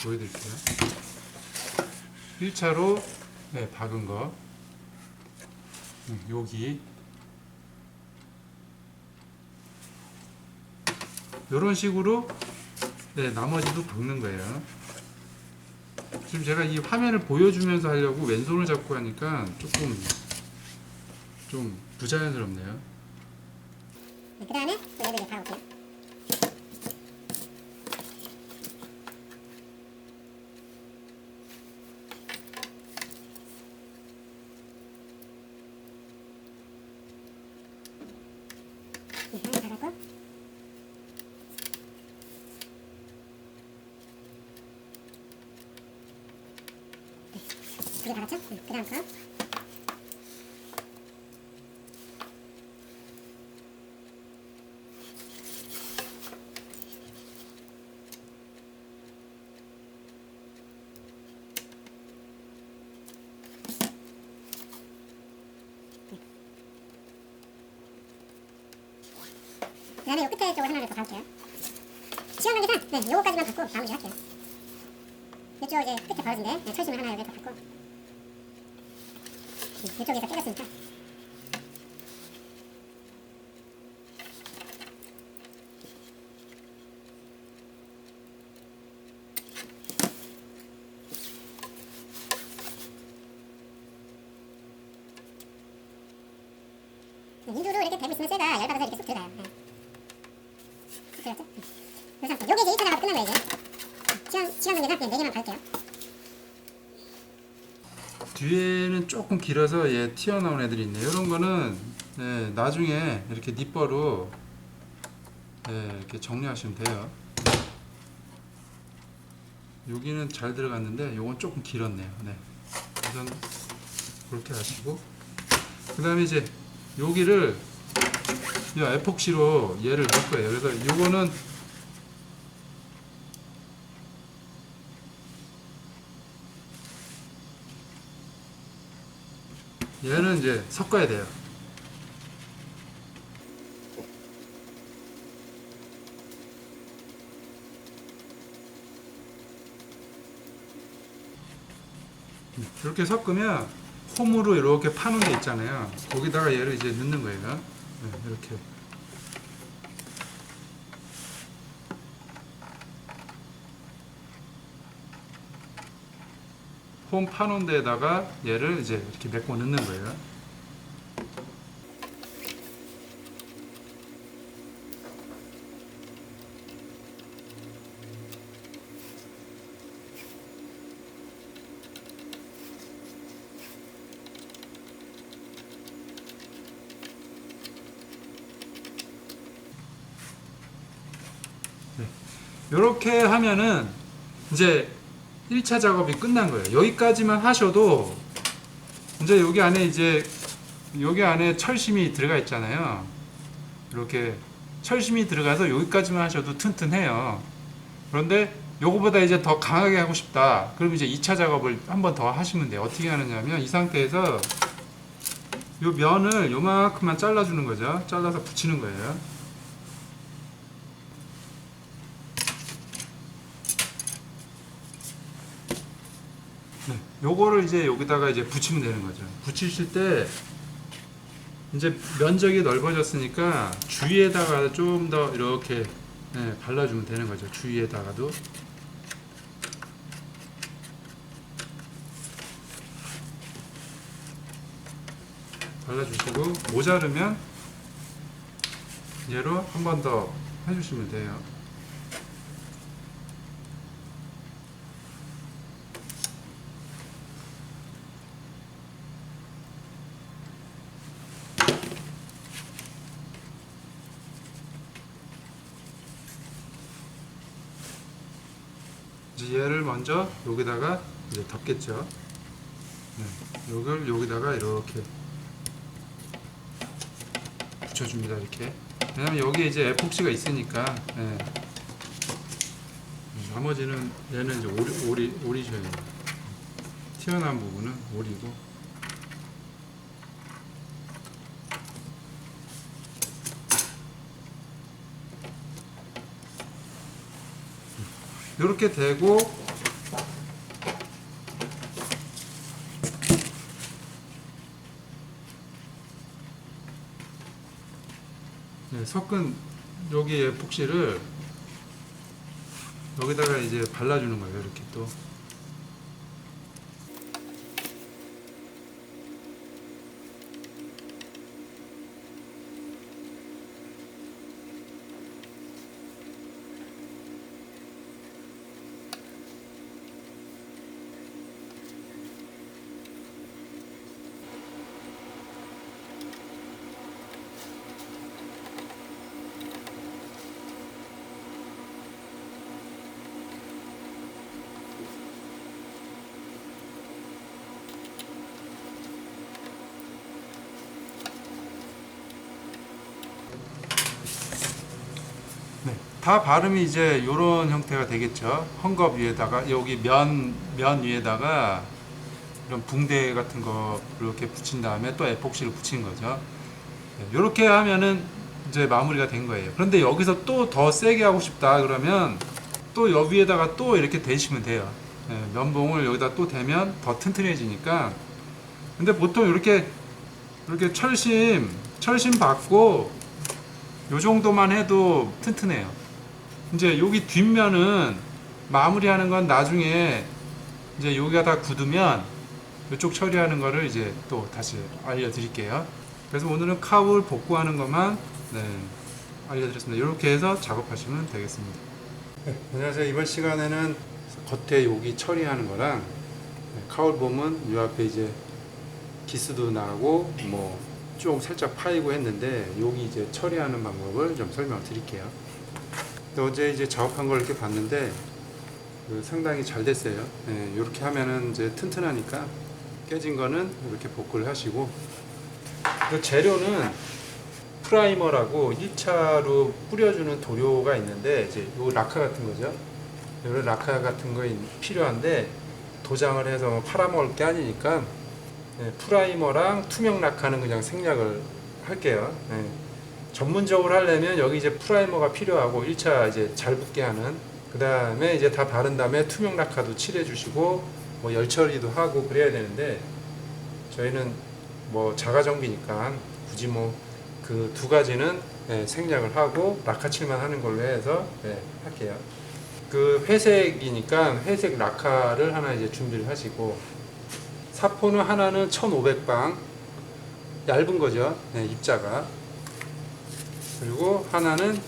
보여드릴게요. 1차로 네, 박은 거 여기 이런 식으로 네, 나머지도 박는 거예요. 지금 제가 이 화면을 보여주면서 하려고 왼손을 잡고 하니까 조금 좀 부자연스럽네요. 그 다음에 얘를 이제 박아볼게요. 하나 박았고, 두개 박았죠? 그 다음 거. 그 다음에 요 끝에 쪽을 하나를 더 박을게요. 시간 관계상 네, 요거까지만 박고 마무리 할게요. 이쪽 이제 끝에 벌어진데 네, 철심을 하나 여기 더 박고 이쪽에서 깨졌으니까 인두로 이렇게 대고 있으면 쇠가 열받아서 이렇게 쏙 들어가요. 네. 쏙 들어갔죠? 그 상태. 요게 이제 2차 작업 끝난 거예요 이제. 시간 관계상 그냥 4개만 박을게요. 뒤에는 조금 길어서 얘 튀어나온 애들이 있네요. 이런 거는 네, 나중에 이렇게 니퍼로 네, 이렇게 정리하시면 돼요. 여기는 잘 들어갔는데 요건 조금 길었네요. 네. 우선 그렇게 하시고 그 다음에 이제 여기를 이 에폭시로 얘를 넣을 거예요. 그래서 요거는 얘는 이제 섞어야 돼요. 이렇게 섞으면 홈으로 이렇게 파는 게 있잖아요. 거기다가 얘를 이제 넣는 거예요. 네, 이렇게. 홈 파놓은 데에다가 얘를 이제 이렇게 메꿔 넣는 거예요. 이렇게 하면은 이제 1차 작업이 끝난 거예요. 여기까지만 하셔도 이제 여기 안에 철심이 들어가 있잖아요. 이렇게 철심이 들어가서 여기까지만 하셔도 튼튼해요. 그런데 요거보다 이제 더 강하게 하고 싶다. 그럼 이제 2차 작업을 한 번 더 하시면 돼요. 어떻게 하느냐면 이 상태에서 요 면을 요만큼만 잘라주는 거죠. 잘라서 붙이는 거예요. 네, 요거를 이제 여기다가 이제 붙이면 되는 거죠. 붙이실 때 이제 면적이 넓어졌으니까 주위에다가 좀 더 이렇게 발라주면 되는 거죠. 주위에다가도. 발라주시고 모자르면 얘로 한 번 더 해주시면 돼요. 이제 얘를 먼저 여기다가 이제 덮겠죠. 이걸 여기다가 이렇게 붙여줍니다. 이렇게. 왜냐면 여기에 이제 에폭시가 있으니까. 나머지는 얘는 이제 오리셔야 돼요. 튀어나온 부분은 오리고. 이렇게 되고 섞은 여기 에폭시를 여기다가 이제 발라주는 거예요. 이렇게 또. 다 바름이 이제 이런 형태가 되겠죠. 헝겊 위에다가 여기 면 위에다가 이런 붕대 같은 거 이렇게 붙인 다음에 또 에폭시를 붙인 거죠. 이렇게 하면은 이제 마무리가 된 거예요. 그런데 여기서 또 더 세게 하고 싶다 그러면 또 여기 위에다가 또 이렇게 대시면 돼요. 면봉을 여기다 또 대면 더 튼튼해지니까. 근데 보통 이렇게 철심 받고 요 정도만 해도 튼튼해요. 이제 여기 뒷면은 마무리하는 건 나중에 이제 여기가 다 굳으면 이쪽 처리하는 거를 이제 또 다시 알려드릴게요. 그래서 오늘은 카울 복구하는 것만 알려드렸습니다. 이렇게 해서 작업하시면 되겠습니다. 안녕하세요. 이번 시간에는 겉에 여기 처리하는 거랑 카울 보면 이 앞에 이제 기스도 나고 뭐 좀 살짝 파이고 했는데 여기 이제 처리하는 방법을 좀 설명을 드릴게요. 어제 이제 작업한 걸 이렇게 봤는데 상당히 잘 됐어요. 이렇게 하면은 이제 튼튼하니까 깨진 거는 이렇게 복구를 하시고, 그 재료는 프라이머라고 1차로 뿌려주는 도료가 있는데 이제 요 라카 같은 거죠. 이런 라카 같은 거 필요한데 도장을 해서 팔아먹을 게 아니니까 프라이머랑 투명 라카는 그냥 생략을 할게요. 전문적으로 하려면 여기 이제 프라이머가 필요하고 1차 이제 잘 붙게 하는, 그 다음에 이제 다 바른 다음에 투명 라카도 칠해 주시고 뭐 열 처리도 하고 그래야 되는데 저희는 뭐 자가정비니까 굳이 뭐 그 두 가지는 생략을 하고 라카 칠만 하는 걸로 해서 할게요. 그 회색이니까 회색 라카를 하나 이제 준비를 하시고, 사포는 하나는 1500방 얇은 거죠. 입자가. 그리고 하나는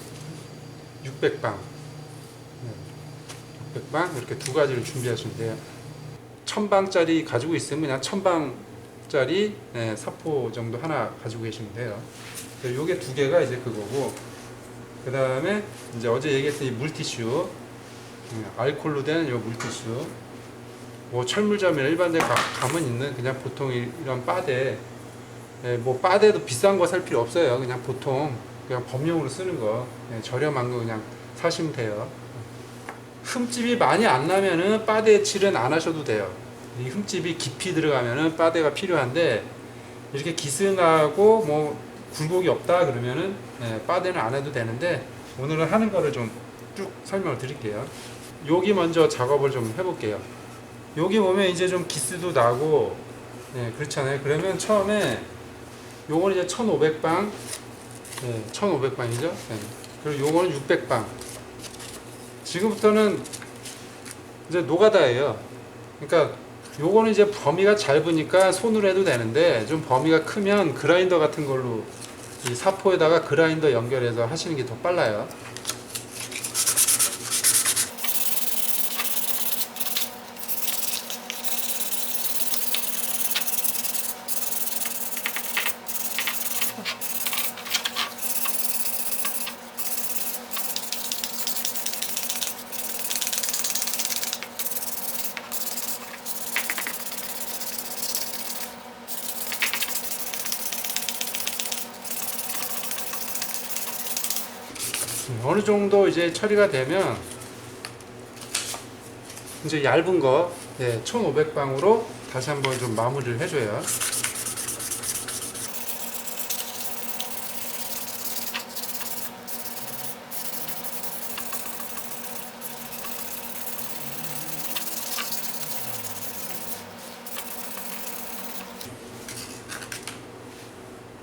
600방. 600방 이렇게 두 가지를 준비하시면 돼요. 1000방짜리 가지고 있으면 그냥 1000방짜리 사포 정도 하나 가지고 계시면 돼요. 요게 두 개가 이제 그거고, 그 다음에 이제 어제 얘기했던 이 물티슈, 알콜로 된 요 물티슈, 뭐 철물점에 일반적인 가면 있는 그냥 보통 이런 바데, 뭐 바데도 비싼 거 살 필요 없어요. 그냥 보통 그냥 범용으로 쓰는 거, 저렴한 거 그냥 사시면 돼요. 흠집이 많이 안 나면은 바데 칠은 안 하셔도 돼요. 이 흠집이 깊이 들어가면은 바데가 필요한데, 이렇게 기스나고 뭐 굴곡이 없다 그러면은 바데는 안 해도 되는데, 오늘은 하는 거를 좀 쭉 설명을 드릴게요. 여기 먼저 작업을 좀 해볼게요. 여기 보면 이제 좀 기스도 나고 그렇잖아요. 그러면 처음에 요거는 이제 1500방, 네, 1500방이죠. 네. 그리고 요거는 600방. 지금부터는 이제 노가다예요. 그러니까 요거는 이제 범위가 짧으니까 손으로 해도 되는데, 좀 범위가 크면 그라인더 같은 걸로 이 사포에다가 그라인더 연결해서 하시는 게 더 빨라요. 어느 정도 이제 처리가 되면 이제 얇은 거, 예, 1500방으로 다시 한번 좀 마무리를 해줘요.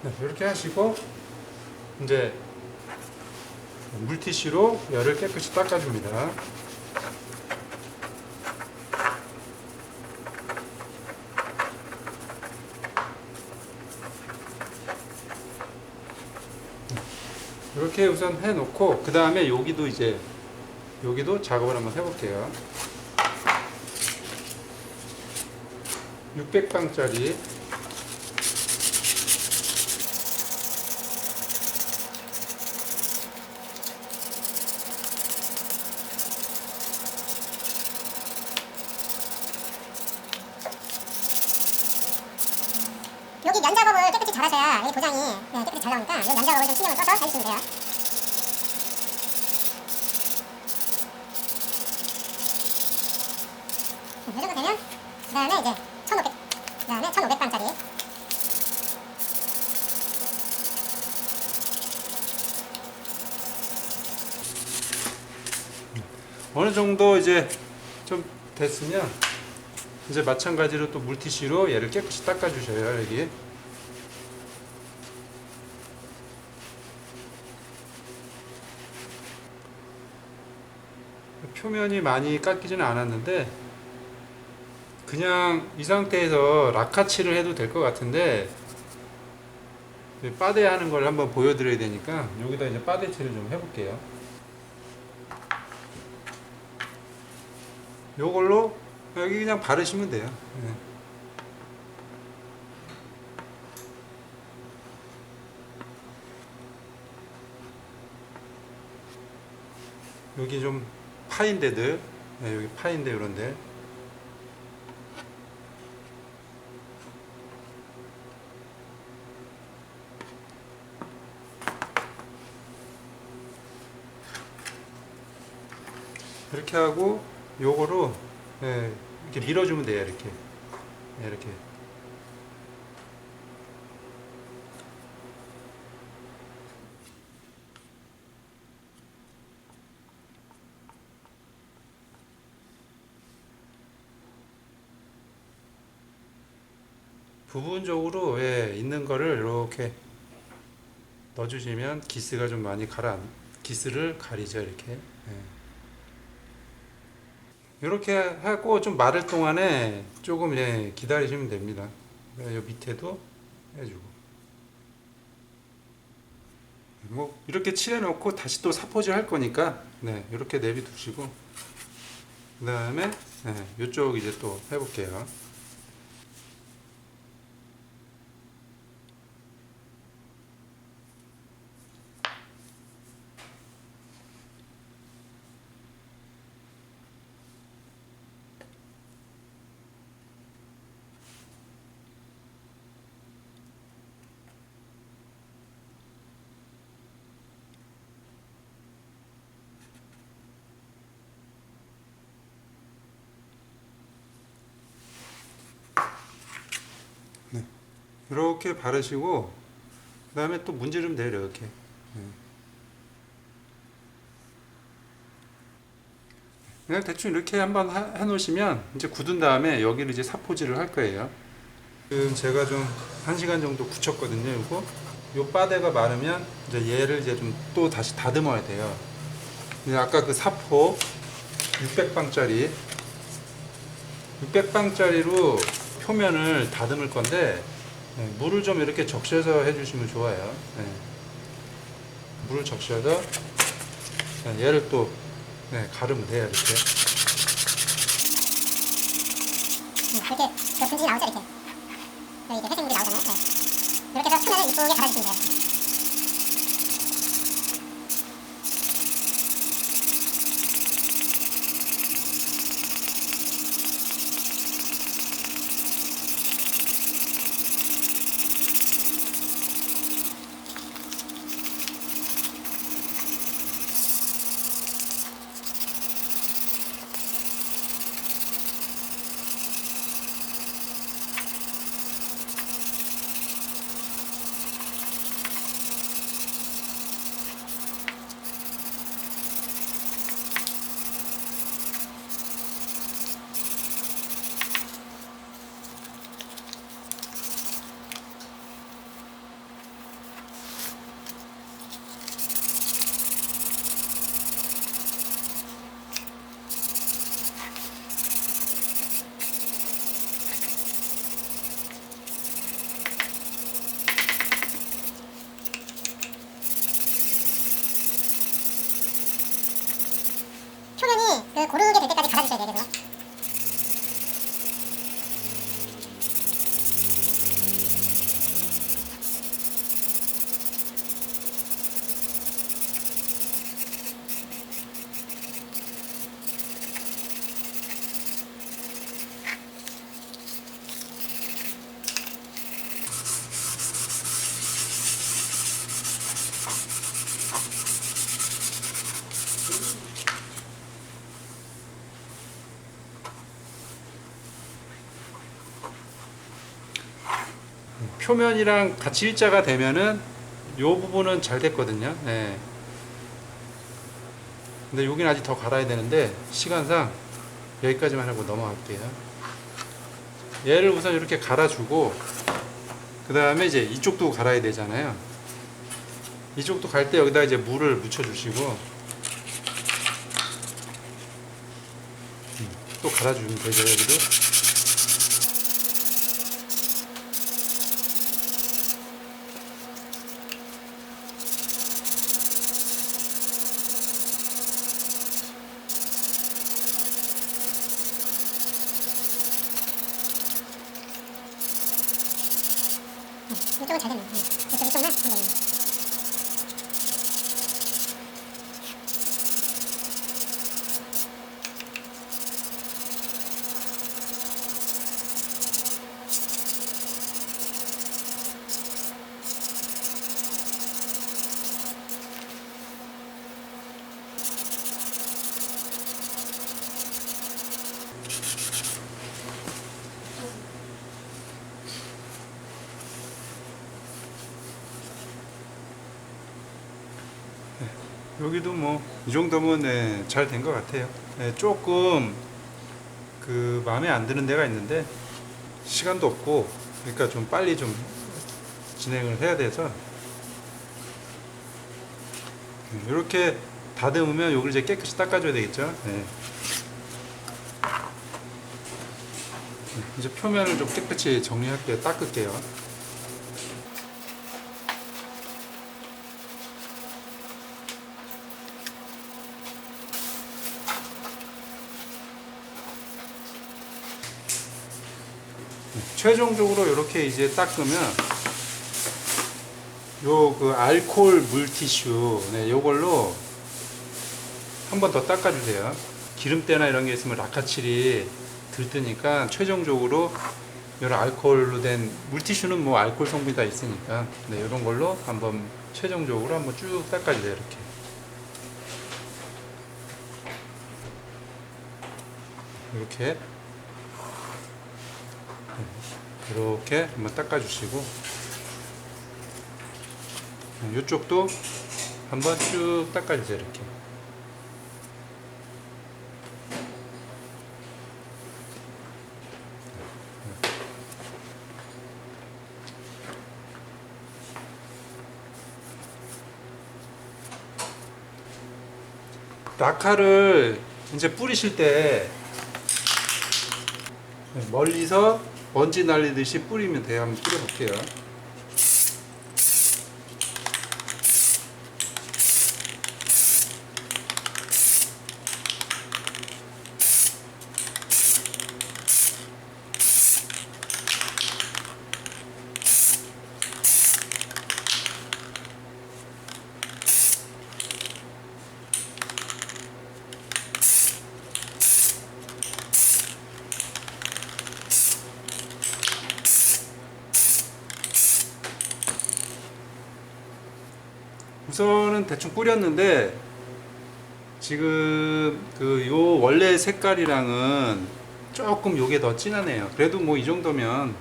네, 이렇게 하시고 이제 물티슈로 열을 깨끗이 닦아줍니다. 이렇게 우선 해놓고 그 다음에 여기도 작업을 한번 해볼게요. 600방짜리 여기 면 작업을 깨끗이 잘 하셔야 이 도장이 깨끗이 잘 나오니까 이 면 작업을 좀 신경을 써서 해주시면 돼요. 이 정도 되면 그 다음에 이제 1500, 그 다음에 1500방짜리 어느 정도 이제 좀 됐으면 이제 마찬가지로 또 물티슈로 얘를 깨끗이 닦아주셔요. 여기 표면이 많이 깎이지는 않았는데 그냥 이 상태에서 락카칠을 해도 될 것 같은데 빠데 하는 걸 한번 보여드려야 되니까 여기다 이제 빠데칠을 좀 해볼게요. 요걸로 여기 그냥 바르시면 돼요. 네. 여기 좀 파인 데들, 네, 여기 파인 데 이런 데 이렇게 하고 요거로 예, 이렇게 밀어주면 돼요. 이렇게 예, 이렇게 부분적으로 예, 있는 거를 이렇게 넣어주시면 기스가 좀 많이 기스를 가리죠. 이렇게 예. 이렇게 하고 좀 마를 동안에 조금 예, 기다리시면 됩니다. 요 밑에도 해주고 뭐 이렇게 칠해 놓고 다시 또 사포질 할 거니까 네, 이렇게 내비 두시고 그 다음에 네, 이쪽 이제 또 해볼게요. 이렇게 바르시고 그 다음에 또 문지르면 돼요. 이렇게 그냥 대충 이렇게 한번 해 놓으시면 이제 굳은 다음에 여기를 이제 사포질을 할 거예요. 지금 제가 좀 1시간 정도 굳혔거든요. 요 바데가 마르면 이제 얘를 이제 좀 또 다시 다듬어야 돼요. 근데 아까 그 사포 600방짜리 600방짜리로 표면을 다듬을 건데 물을 좀 이렇게 적셔서 해주시면 좋아요. 물을 적셔서 얘를 또 가르면 돼요. 이렇게 이렇게 그 분질이 나오죠. 이렇게 여기 이렇게 회색물이 나오잖아요. 이렇게 해서 표면을 이쁘게 갈아주시면 돼요. 표면이 그 고르게 될 때까지 갈아주셔야 돼요. 그래서 표면이랑 같이 일자가 되면은 요 부분은 잘 됐거든요. 근데 여기는 아직 더 갈아야 되는데 시간상 여기까지만 하고 넘어갈게요. 얘를 우선 이렇게 갈아주고 그 다음에 이제 이쪽도 갈아야 되잖아요. 이쪽도 갈 때 여기다 이제 물을 묻혀주시고 또 갈아주면 되죠. 여기도. 이쪽은 잘 됐네. 이쪽만 안 되네. 여기도 뭐 이 정도면 잘 된 것 같아요. 조금 그 마음에 안 드는 데가 있는데 시간도 없고 그러니까 좀 빨리 좀 진행을 해야 돼서 이렇게 다듬으면 여기를 이제 깨끗이 닦아줘야 되겠죠. 이제 표면을 좀 깨끗이 정리할게요. 닦을게요. 최종적으로 이렇게 이제 닦으면 요 그 알코올 물티슈 요걸로 한 번 더 닦아주세요. 기름때나 이런 게 있으면 라카칠이 들뜨니까 최종적으로 이런 알코올로 된 물티슈는 뭐 알코올 성분이 다 있으니까 이런 걸로 한번 최종적으로 한번 쭉 닦아주세요. 이렇게 한번 닦아주시고 이쪽도 한번 쭉 닦아주세요. 이렇게. 낙하를 이제 뿌리실 때 멀리서 먼지 날리듯이 뿌리면 돼요. 한번 뿌려볼게요. 우선은 대충 뿌렸는데 지금 그 요 원래 색깔이랑은 조금 요게 더 진하네요. 그래도 뭐 이 정도면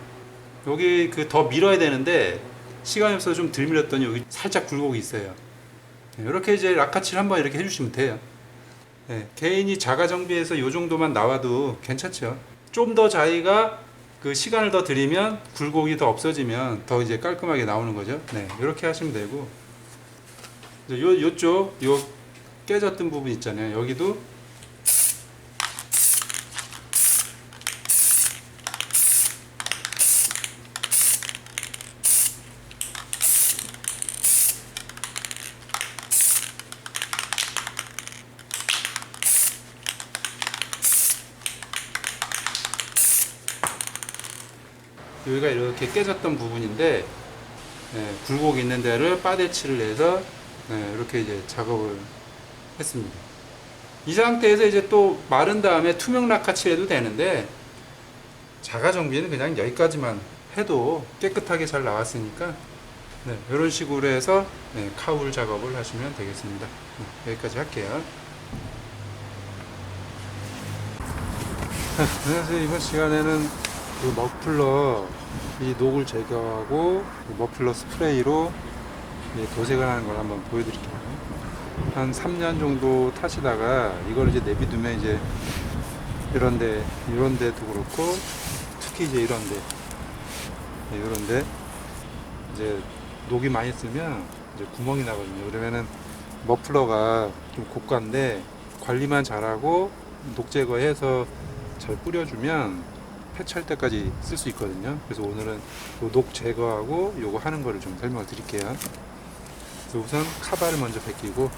여기 그 더 밀어야 되는데 시간이 없어서 좀 덜 밀었더니 여기 살짝 굴곡이 있어요. 이렇게 이제 락카칠 한번 이렇게 해주시면 돼요. 네, 개인이 자가 정비해서 요 정도만 나와도 괜찮죠. 좀 더 자기가 그 시간을 더 들이면 굴곡이 더 없어지면 더 이제 깔끔하게 나오는 거죠. 네, 이렇게 하시면 되고 요쪽 요 깨졌던 부분 있잖아요. 여기도 여기가 이렇게 깨졌던 부분인데 네, 굴곡 있는 데를 빠데치를 내서 네, 이렇게 이제 작업을 했습니다. 이 상태에서 이제 또 마른 다음에 투명 락카 칠해도 되는데 자가 정비는 그냥 여기까지만 해도 깨끗하게 잘 나왔으니까 네, 이런 식으로 해서 네, 카울 작업을 하시면 되겠습니다. 네, 여기까지 할게요. 그래서 이번 시간에는 그 머플러 이 녹을 제거하고 그 머플러 스프레이로 도색을 하는 걸 한번 보여드릴게요. 한 3년 정도 타시다가 이걸 이제 내비두면 이제 이런 데도 그렇고 특히 이제 이런데 이제 녹이 많이 쓰면 이제 구멍이 나거든요. 그러면은 머플러가 좀 고가인데 관리만 잘하고 녹 제거해서 잘 뿌려주면 패치할 때까지 쓸 수 있거든요. 그래서 오늘은 녹 제거하고 요거 하는 거를 좀 설명을 드릴게요. 우선 카바를 먼저 벗기고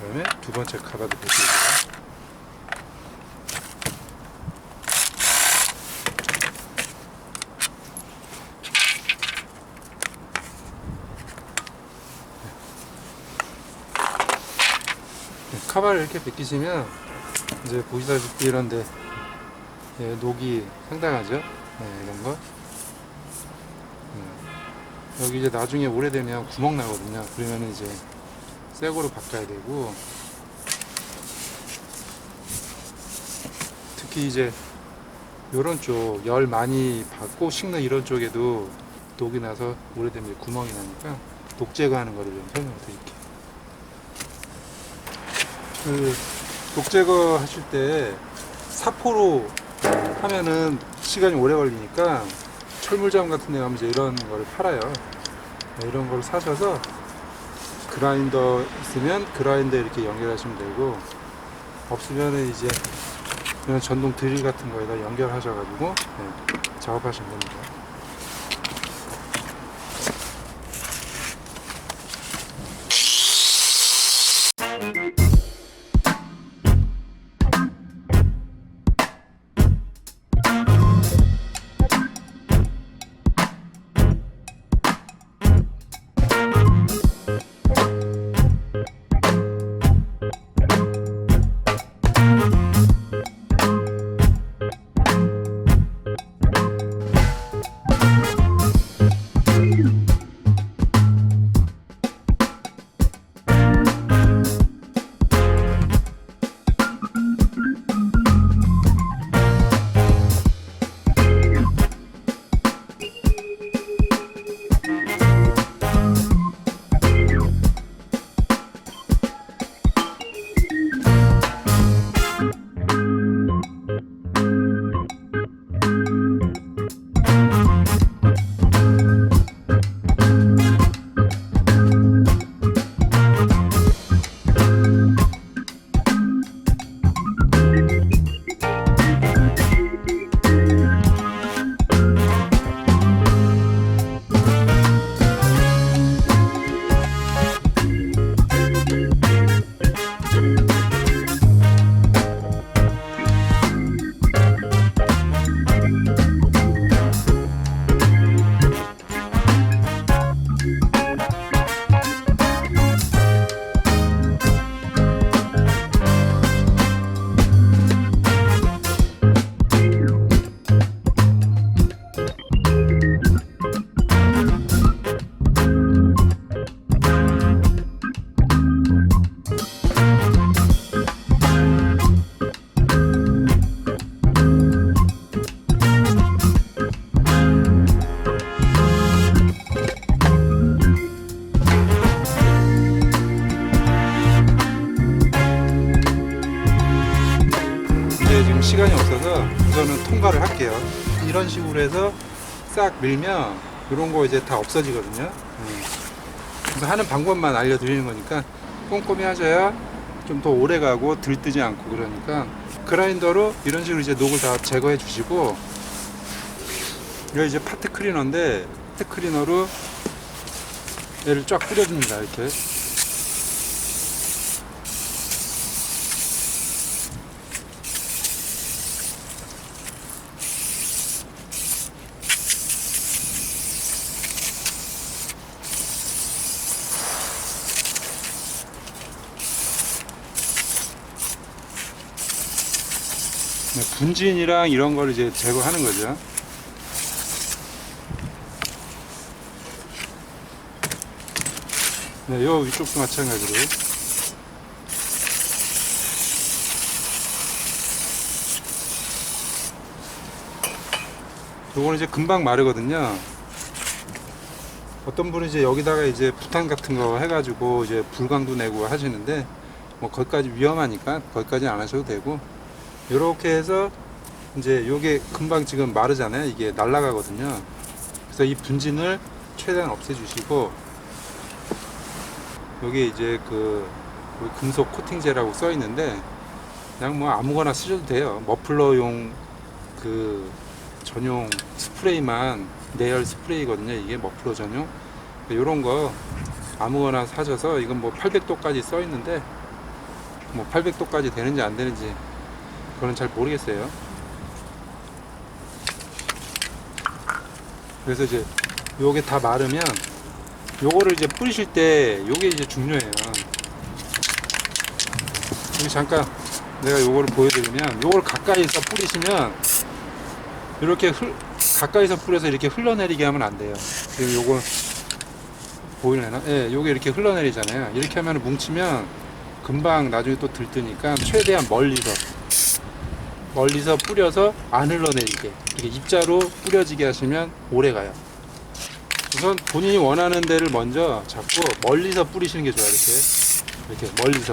그다음에 두 번째 카바도 벗기고 카바를 이렇게 벗기시면 이제 보시다시피 이런데 녹이 상당하죠. 이런 거 여기 이제 나중에 오래되면 구멍 나거든요. 그러면 이제 새 거로 바꿔야 되고 특히 이제 요런 쪽 열 많이 받고 식는 이런 쪽에도 녹이 나서 오래되면 구멍이 나니까 녹 제거하는 거를 좀 설명을 드릴게요. 녹 제거 하실 때 사포로 하면은 시간이 오래 걸리니까 철물점 같은 데 가면 이제 이런 거를 팔아요. 이런 걸 사셔서 그라인더 있으면 그라인더 이렇게 연결하시면 되고 없으면 이제 이런 전동 드릴 같은 거에다 연결하셔가지고 작업하시면 됩니다. 식으로 해서 싹 밀면 이런 거 이제 다 없어지거든요. 그래서 하는 방법만 알려드리는 거니까 꼼꼼히 하셔야 좀 더 오래 가고 들뜨지 않고. 그러니까 그라인더로 이런 식으로 이제 녹을 다 제거해 주시고, 이거 이제 파트 클리너인데 파트 클리너로 얘를 쫙 뿌려줍니다. 이렇게. 분진이랑 이런 걸 이제 제거하는 거죠. 네, 요 위쪽도 마찬가지로. 요거는 이제 금방 마르거든요. 어떤 분은 이제 여기다가 이제 부탄 같은 거 해가지고 이제 불광도 내고 하시는데, 뭐 거기까지 위험하니까 거기까지는 안 하셔도 되고, 요렇게 해서 이제 요게 금방 지금 마르잖아요. 이게 날아가거든요. 그래서 이 분진을 최대한 없애주시고, 여기 이제 그 금속 코팅제라고 써 있는데 그냥 뭐 아무거나 쓰셔도 돼요. 머플러용 그 전용 스프레이만, 내열 스프레이거든요. 이게 머플러 전용. 요런 거 아무거나 사셔서, 이건 뭐 800도까지 써 있는데 뭐 800도까지 되는지 안 되는지 그건 잘 모르겠어요. 그래서 이제 요게 다 마르면 요거를 이제 뿌리실 때 요게 이제 중요해요. 여기 잠깐 내가 요거를 보여드리면, 요걸 가까이서 뿌리시면 이렇게 가까이서 뿌려서 이렇게 흘러내리게 하면 안 돼요. 지금 요거 보이려나? 예, 요게 이렇게 흘러내리잖아요. 이렇게 하면 뭉치면 금방 나중에 또 들뜨니까 최대한 멀리서 뿌려서 안 흘러내리게, 이렇게 입자로 뿌려지게 하시면 오래 가요. 우선 본인이 원하는 데를 먼저 잡고 멀리서 뿌리시는 게 좋아요. 이렇게 멀리서.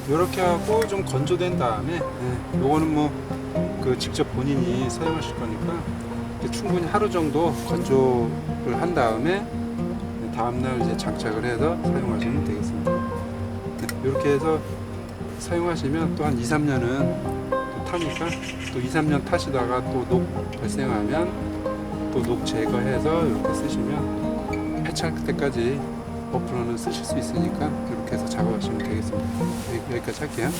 이렇게 하고 좀 건조된 다음에, 요거는 뭐 그 직접 본인이 사용하실 거니까 충분히 하루 정도 건조를 한 다음에 다음날 이제 장착을 해서 사용하시면 되겠습니다. 이렇게 해서 사용하시면 또 한 2-3년은 또 타니까, 또 2-3년 타시다가 또 녹 발생하면 또 녹 제거해서 이렇게 쓰시면 폐차할 때까지 버프로는 쓰실 수 있으니까 이렇게 해서 작업하시면 되겠습니다. 여기까지 할게요.